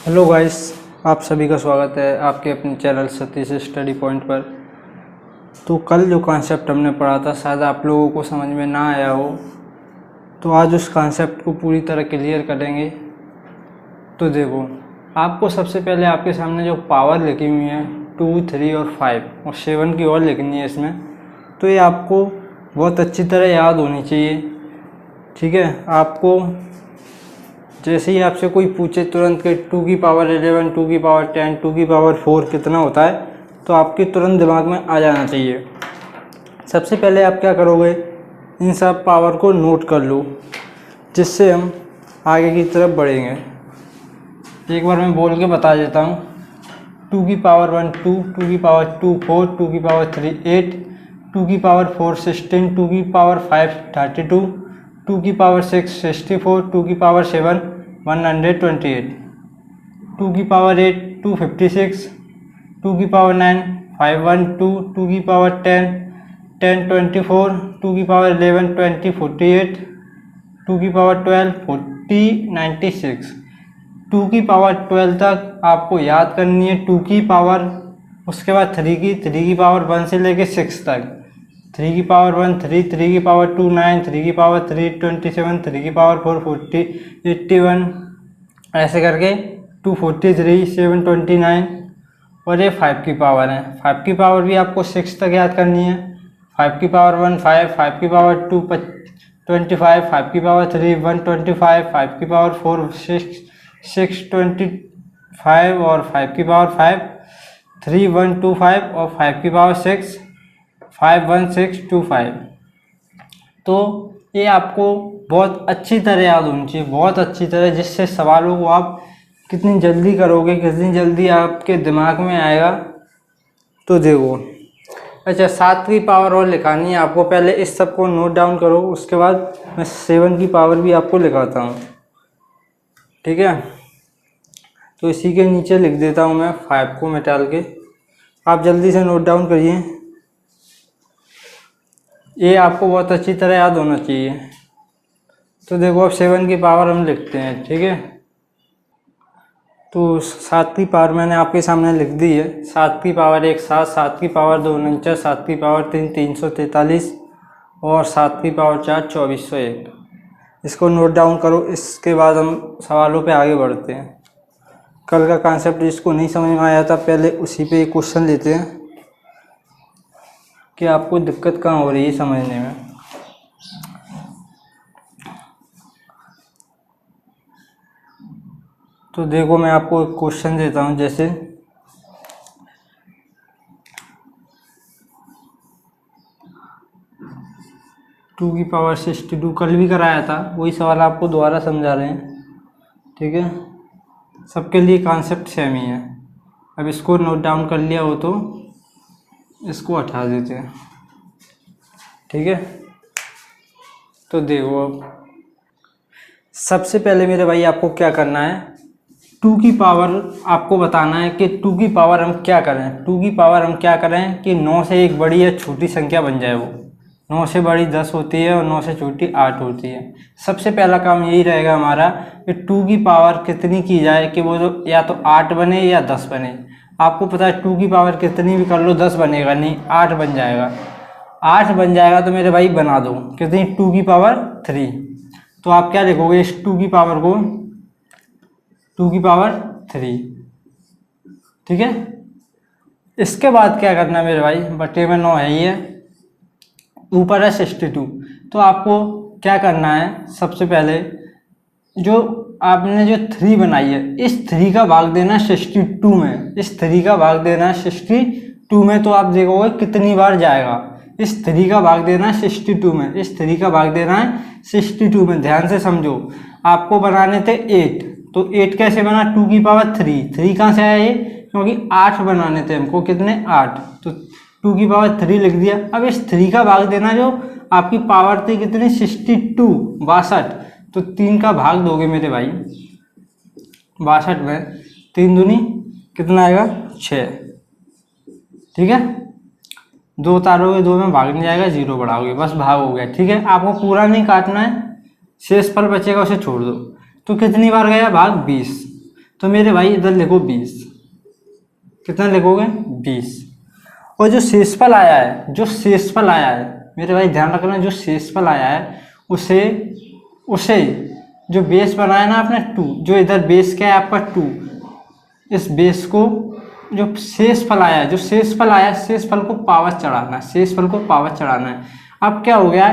Hello guys, आप सभी का स्वागत है आपके अपने चैनल सतीश स्टडी पॉइंट पर। तो कल जो कॉन्सेप्ट हमने पढ़ा था शायद आप लोगों को समझ में ना आया हो, तो आज उस कॉन्सेप्ट को पूरी तरह क्लियर करेंगे। तो देखो, आपको सबसे पहले आपके सामने जो पावर लिखी हुई है 2, 3 और 5 और 7 की और लिखनी है इसमें, तो ये आपको बहुत अच्छी तरह याद होनी चाहिए। ठीक है, आपको जैसे ही आपसे कोई पूछे तुरंत कि 2 की पावर 11, 2 की पावर 10, 2 की पावर 4 कितना होता है, तो आपके तुरंत दिमाग में आ जाना चाहिए। सबसे पहले आप क्या करोगे, इन सब पावर को नोट कर लो, जिससे हम आगे की तरफ बढ़ेंगे। एक बार मैं बोल के बता देता हूँ। 2 की पावर 1 2, 2 की पावर 2 4, 2 की पावर 3 8, 2 की पावर 4 16, 2 की पावर 5 32, 2 की पावर 6 64, 2 की पावर 7 128, 2 की पावर 8 256, 2 की पावर 9 512, 2 की पावर 10 1024, 2 की पावर 11 20 48, 2 की पावर 12 40 96। 2 की पावर 12 तक आपको याद करनी है 2 की पावर, उसके बाद 3 की पावर 1 से लेके 6 तक, 3 की पावर 1 3, 3 की पावर 2 9, 3 की पावर 3 27, 3 की पावर 4 40 81, ऐसे करके 243 729। और ये 5 की पावर है। 5 की पावर भी आपको 6 तक याद करनी है। 5 की पावर 1 5, 5 की पावर 2 25, 5 की पावर 3 125, 5 की पावर 4 625 और 5 की पावर 5 3125 और 5 की पावर 6 51625। तो ये आपको बहुत अच्छी तरह याद होनी चाहिए, बहुत अच्छी तरह, जिससे सवालों को आप कितनी जल्दी करोगे, कितनी जल्दी आपके दिमाग में आएगा। तो देखो, अच्छा 7 की पावर और लिखानी है आपको। पहले इस सब को नोट डाउन करो, उसके बाद मैं 7 की पावर भी आपको लिखाता हूँ। ठीक है, तो इसी के नीचे लिख देता हूँ मैं 5 को मिटाल के। आप जल्दी से नोट डाउन करिए, ये आपको बहुत अच्छी तरह याद होना चाहिए। तो देखो, अब 7 की पावर हम लिखते हैं। ठीक है, तो 7 की पावर मैंने आपके सामने लिख दी है। 7 की पावर 1 7, 7 की पावर 2 49, 7 की पावर 3 343 और 7 की पावर 4 2401। इसको नोट डाउन करो, इसके बाद हम सवालों पे आगे बढ़ते हैं। कल का कॉन्सेप्ट जिसको नहीं समझ में आया था, पहले उसी पे एक क्वेश्चन लेते हैं कि आपको दिक्कत कहाँ हो रही है समझने में। तो देखो, मैं आपको एक क्वेश्चन देता हूँ, जैसे टू की पावर 62 कल भी कराया था, वही सवाल आपको दोबारा समझा रहे हैं। ठीक है, सबके लिए कॉन्सेप्ट सेम ही है। अब इसको नोट डाउन कर लिया हो तो इसको हटा देते हैं। ठीक है, तो देखो, अब सबसे पहले मेरे भाई आपको क्या करना है, 2 की पावर आपको बताना है कि 2 की पावर हम क्या करें। 2 की पावर हम क्या करें कि 9 से एक बड़ी या छोटी संख्या बन जाए। वो 9 से बड़ी 10 होती है और 9 से छोटी 8 होती है। सबसे पहला काम यही रहेगा हमारा कि 2 की पावर कितनी की जाए कि वो तो या तो 8 बने या 10 बने। आपको पता है 2 की पावर कितनी भी कर लो 10 बनेगा नहीं, 8 बन जाएगा। 8 बन जाएगा तो मेरे भाई बना दो कितनी, 2 की पावर 3। तो आप क्या लिखोगे इस 2 की पावर को, 2 की पावर 3। ठीक है, इसके बाद क्या करना है मेरे भाई, बटे में 9 है ही है, ऊपर है 62। तो आपको क्या करना है, सबसे पहले जो आपने जो 3 बनाई है, इस 3 का भाग देना 62 में। इस 3 का भाग देना 62 में, तो आप देखोगे कितनी बार जाएगा। इस 3 का भाग देना 62 में, इस 3 का भाग देना है 62 में। ध्यान से समझो, आपको बनाने थे 8, तो 8 कैसे बना, 2 की पावर 3। 3 कहाँ से आया ये, क्योंकि 8 बनाने थे हमको, कितने 8, तो 2 की पावर 3 लिख दिया। अब इस 3 का भाग देना जो आपकी पावर थी कितनी, 62 62, तो 3 का भाग दोगे मेरे भाई 62 में, 3 दूनी कितना आएगा 6। ठीक है, 2 उतारोगे 2 में भाग नहीं जाएगा, 0 बढ़ाओगे, बस भाग हो गया। ठीक है, आपको पूरा नहीं काटना है, शेष फल बचेगा उसे छोड़ दो। तो कितनी बार गया भाग, 20। तो मेरे भाई इधर लिखो 20। कितना लिखोगे? 20। और जो शेषफल आया है, जो शेषफल आया है मेरे भाई ध्यान रखना, जो शेषफल आया है उसे उसे जो बेस बनाया ना आपने 2, जो इधर बेस क्या है आपका 2, इस बेस को जो शेषफल आया है, जो शेषफल आया है शेषफल को पावर चढ़ाना है, शेषफल को पावर चढ़ाना है। अब क्या हो गया,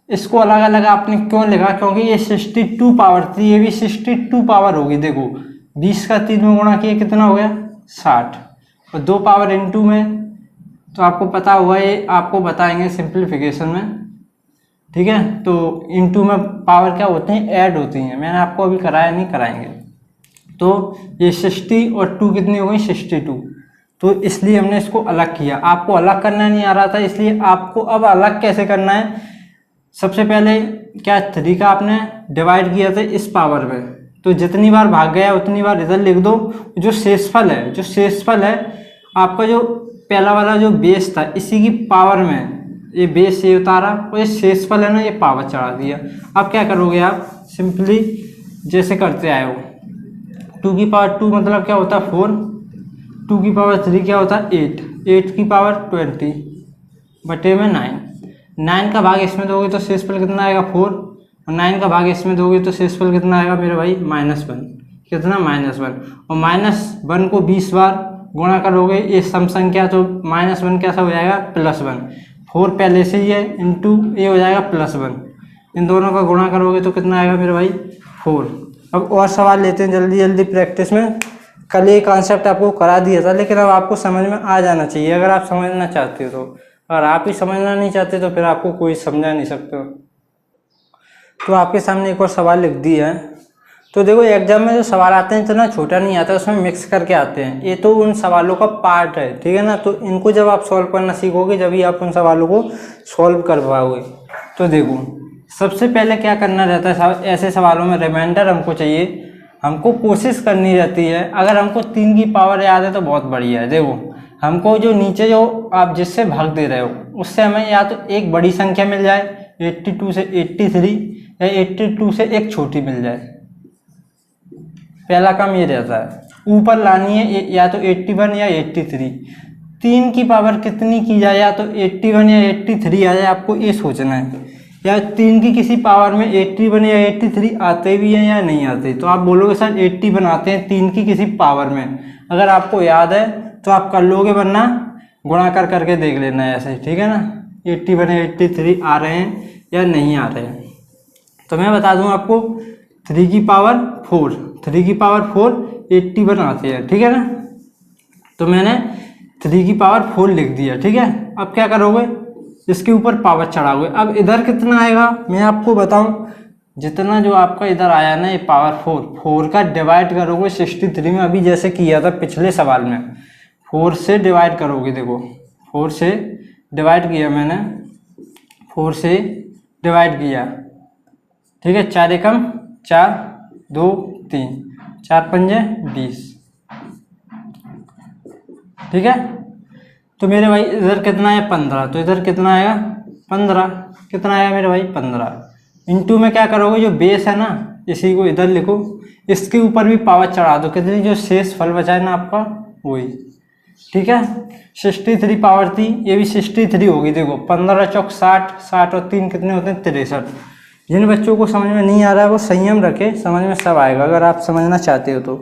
इसको अलग अलग आपने क्यों लिखा? क्योंकि ये 62 पावर थी, ये भी 62 पावर होगी। देखो 20 का 3 में गुणा किया कितना हो गया? 60, और 2 पावर इनटू में तो आपको पता होगा, ये आपको बताएंगे सिंप्लीफिकेशन में, ठीक है। तो इनटू में पावर क्या होते हैं? ऐड होती हैं। मैंने आपको अभी कराया नहीं, कराएंगे। तो ये 60 और 2 कितनी हो गई? 62। तो इसलिए हमने इसको अलग किया। आपको अलग करना नहीं आ रहा था, इसलिए आपको अब अलग कैसे करना है? सबसे पहले क्या 3 का आपने डिवाइड किया था इस पावर में, तो जितनी बार भाग गया उतनी बार इधर लिख दो। जो शेषफल है, जो शेषफल है आपका, जो पहला वाला जो बेस था इसी की पावर में ये बेस ये उतारा, और ये शेषफल है ना ये पावर चढ़ा दिया। अब क्या करोगे आप? सिंपली जैसे करते आए हो, 2 की पावर 2 मतलब क्या होता है? 4। 2 की पावर 3 क्या होता है? 8। 8 की पावर 20 बटे में 9। 9 का भाग इसमें दोगे तो शेषफल कितना आएगा? 4। और 9 का भाग इसमें दोगे तो शेषफल कितना आएगा मेरे भाई? -1। कितना? -1। और -1 को 20 बार गुणा करोगे ये सम संख्या, तो -1 कैसा हो जाएगा? +1। 4 पहले से ही है, इंटू ये हो जाएगा +1। इन दोनों का गुणा करोगे तो कितना आएगा मेरे भाई? 4। अब और सवाल लेते हैं जल्दी जल्दी प्रैक्टिस में। कल ये कॉन्सेप्ट आपको करा दिया था, लेकिन अब आपको समझ में आ जाना चाहिए अगर आप समझना चाहते हो तो। अगर आप ही समझना नहीं चाहते तो फिर आपको कोई समझा नहीं सकते। तो आपके सामने एक और सवाल लिख दिया है। तो देखो एग्जाम में जो सवाल आते हैं इतना छोटा नहीं आता, उसमें मिक्स करके आते हैं। ये तो उन सवालों का पार्ट है, ठीक है ना। तो इनको जब आप सॉल्व करना सीखोगे जब ही आप उन सवालों को सॉल्व कर पाओगे। तो देखो सबसे पहले क्या करना रहता है ऐसे सवालों में? रिमाइंडर हमको चाहिए, हमको कोशिश करनी रहती है। अगर हमको 3 की पावर याद है तो बहुत बढ़िया है। देखो हमको जो नीचे जो आप जिससे भाग दे रहे हो उससे हमें या तो एक बड़ी संख्या मिल जाए 82 से 83, या 82 से एक छोटी मिल जाए। पहला काम ये रहता है। ऊपर लानी है या तो 81 या 83। 3 की पावर कितनी की जाए? या तो 81 या 83 आ जाए, आपको ये सोचना है। या 3 की किसी पावर में 81 या 83 आते भी हैं या नहीं आते? तो आप बोलोगे सर 81 आते हैं 3 की किसी पावर में। अगर आपको याद है तो आप कर लोगे, वरना गुणा कर करके देख लेना है ऐसे, ठीक है ना। 81 या 83 आ रहे हैं या नहीं आ रहे हैं। तो मैं बता दूं आपको 3 की पावर 4, 3 की पावर 4 81 आते हैं, ठीक है ना। तो मैंने 3 की पावर 4 लिख दिया, ठीक है। अब क्या करोगे? इसके ऊपर पावर चढ़ाओगे। अब इधर कितना आएगा मैं आपको बताऊं। जितना जो आपका इधर आया ना ये पावर 4 का डिवाइड करोगे 63 में, अभी जैसे किया था पिछले सवाल में। 4 से डिवाइड करोगे। देखो 4 से डिवाइड किया मैंने, 4 से डिवाइड किया, ठीक है। 4 एकम 4, 2 3, 4 पंजे 20, ठीक है। तो मेरे भाई इधर कितना है? 15। तो इधर कितना आएगा? 15। कितना आया मेरे भाई? 15। इंटू में क्या करोगे? जो बेस है ना इसी को इधर लिखो, इसके ऊपर भी पावर चढ़ा दो। कितनी? जो शेष फल बचा है ना आपका वही, ठीक है। 63 पावर थी, ये भी 63 होगी। देखो 15 चौक 60, 60 और 3 कितने होते हैं? 63। जिन बच्चों को समझ में नहीं आ रहा है वो संयम रखे, समझ में सब आएगा अगर आप समझना चाहते हो तो।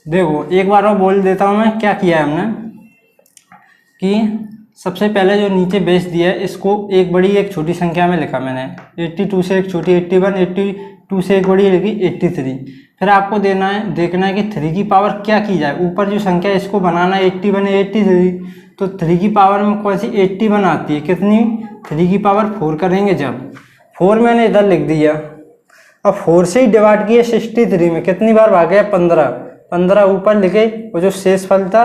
देखो एक बार और बोल देता हूँ मैं क्या किया है हमने, कि सबसे पहले जो नीचे बेस दिया है इसको एक बड़ी एक छोटी संख्या में लिखा मैंने। 82 से एक छोटी 81, 82 से एक बड़ी लिखी 83। फिर आपको देखना है कि 3 की पावर क्या की जाए। ऊपर जो संख्या है इसको बनाना है 81 या 83, तो 3 की पावर में कौन सी 81 आती है? कितनी? 3 की पावर 4 करेंगे जब। 4 मैंने इधर लिख दिया। अब 4 से ही डिवाइड किया 63 में, कितनी बार भाग गया? 15। 15 ऊपर लिखे, और जो शेष फल था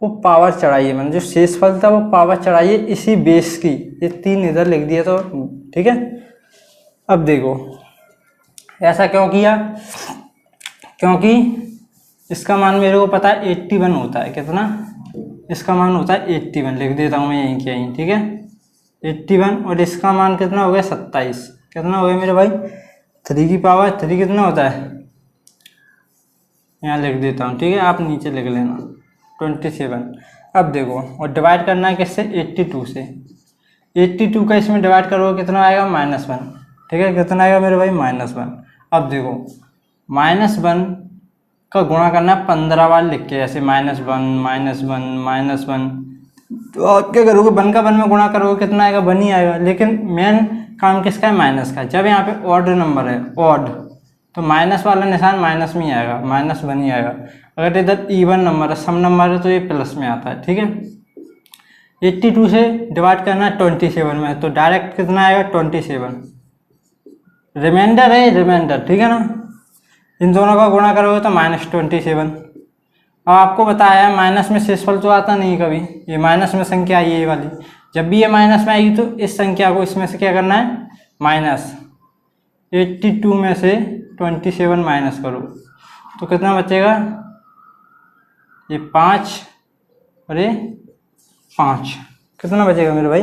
वो पावर चढ़ाइए, मैंने जो शेष फल था वो पावर चढ़ाइए इसी बेस की। ये 3 इधर लिख दिया तो ठीक है। अब देखो ऐसा क्यों किया? क्योंकि इसका मान मेरे को पता है 81 होता है। कितना? इसका मान होता है 81, लिख देता हूँ मैं यहीं के यहीं, ठीक है। 81 और इसका मान कितना हो गया? 27। कितना हो गया मेरे भाई? 3 की पावर 3 कितना होता है? यहाँ लिख देता हूँ, ठीक है, आप नीचे लिख लेना 27। अब देखो, और डिवाइड करना है किससे, 82 से। 82 का इसमें डिवाइड करोगे कितना आएगा, -1, ठीक है, कितना आएगा मेरे भाई, -1। अब देखो -1 का गुणा करना है 15 बार लिख के, ऐसे -1 -1 -1। तो आप क्या करोगे, 1 का 1 में गुणा करोगे कितना आएगा, 1 ही आएगा। लेकिन मेन काम किसका है, माइनस का। जब यहाँ पे ऑड नंबर है, ऑड, तो माइनस वाला निशान माइनस में ही आएगा, -1 ही आएगा। अगर इधर इवन नंबर है, सम नंबर है, तो ये प्लस में आता है, ठीक है। 82 से डिवाइड करना है 27 में, तो डायरेक्ट कितना आएगा, 27। रिमाइंडर है, रिमाइंडर, ठीक है ना। इन दोनों का गुणा करोगे तो -27। अब आपको बताया माइनस में शेषफल तो आता नहीं कभी, ये माइनस में संख्या आई है ये वाली। जब भी ये माइनस में आएगी तो इस संख्या को इसमें से क्या करना है, -82 में से 27 माइनस करो, तो कितना बचेगा, ये 5 और ये 5, कितना बचेगा मेरे भाई,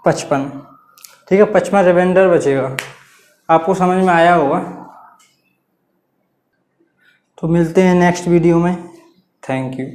55, ठीक है। 55 रिमाइंडर बचेगा। आपको समझ में आया होगा। तो मिलते हैं नेक्स्ट वीडियो में। Thank you.